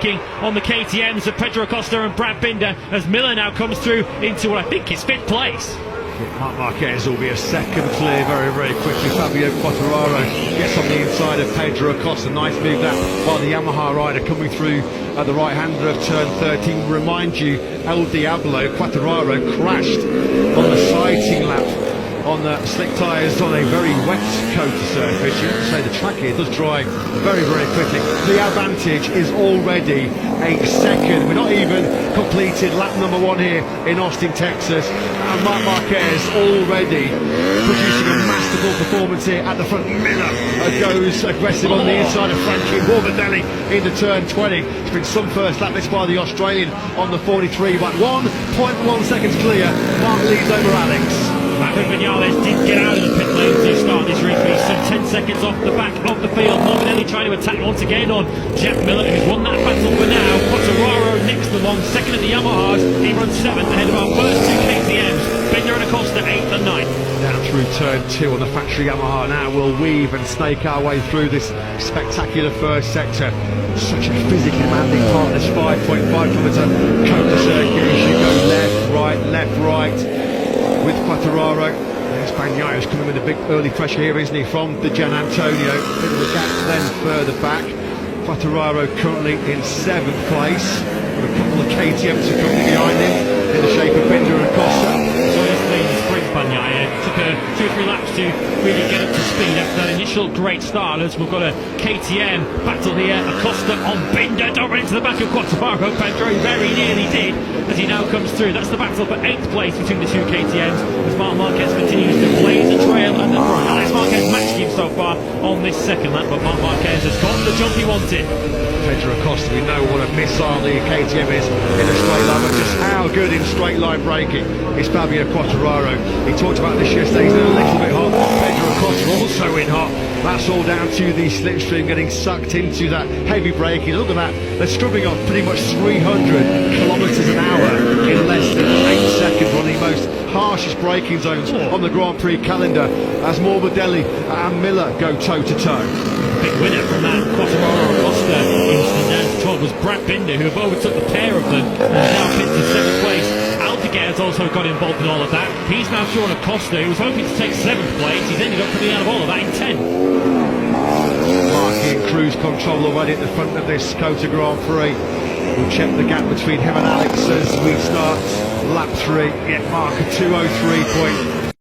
working on the KTMs of Pedro Acosta and Brad Binder as Miller now comes through into what I think is 5th place. Marc Marquez will be a second clear very, very quickly. Fabio Quartararo gets on the inside of Pedro Acosta. Nice move that by the Yamaha rider coming through at the right-hander of turn 13. Remind you, El Diablo, Quartararo crashed on the sighting lap on the slick tyres on a very wet COTA surface. You have to say the track here does dry very, very quickly. The advantage is already a second. We're not even completed lap number 1 here in Austin, Texas. And Marc Marquez already producing a masterful performance here at the front. Miller goes aggressive on the inside of Frankie Morbidelli into turn 20. It's been some first lap this by the Australian on the 43, but 1.1 seconds clear. Mark leads over Alex. Maverick Vinales did get out of the pit lane to start this race. He's some 10 seconds off the back of the field. Morbidelli trying to attack once again on Jack Miller, who's won that battle for now. Quartararo next along, second at the Yamahas. He runs 7th ahead of our first 2 KTMs. Binder and Acosta 8th and 9th. Down through turn 2 on the factory Yamaha now. We'll weave and snake our way through this spectacular first sector. Such a physically demanding part, this 5.5km COTA circuit. You go left, right. With Quartararo, there's Bagnaio's coming with a big early pressure here, isn't he, from the Gian Antonio. Bit of a gap then further back. Quartararo currently in 7th place, with a couple of KTMs are coming behind him in the shape of Binder and Costa. So yesterday in the sprint, Bagnaia took 2 or 3 laps to really get up to speed after that initial great start. As we've got a KTM battle here, Acosta on Binder, don't run into the back of Quartararo. Pedro very nearly did as he now comes through. That's the battle for 8th place between the 2 KTMs as Marc Marquez continues to blaze the trail at the front. Alex Marquez matched him so far on this second lap, but Marc Marquez has got the jump he wanted. Pedro Acosta, we know what a missile the KTM is in a straight line, but just how good in straight line braking is Fabio Quartararo. He talked about this yesterday, he's a little bit hot. Pedro Acosta also in hot. That's all down to the slipstream getting sucked into that heavy braking. Look at that, they're struggling on pretty much 300 kilometres an hour in less than 8 seconds, one of the most harshest braking zones on the Grand Prix calendar as Morbidelli and Miller go toe-to-toe. Big winner from that Quartararo Acosta incident down to 12 was Brad Binder, who have overtook the pair of them and now pinned to 7th place. Aldeguer's also got involved in all of that. He's now short of Acosta, who was hoping to take 7th place. He's ended up coming out of all of that in 10th. Marking cruise control already at the front of this COTA Grand Prix. We'll check the gap between him and Alex as we start lap 3. Yeah, Mark a 2:03.8.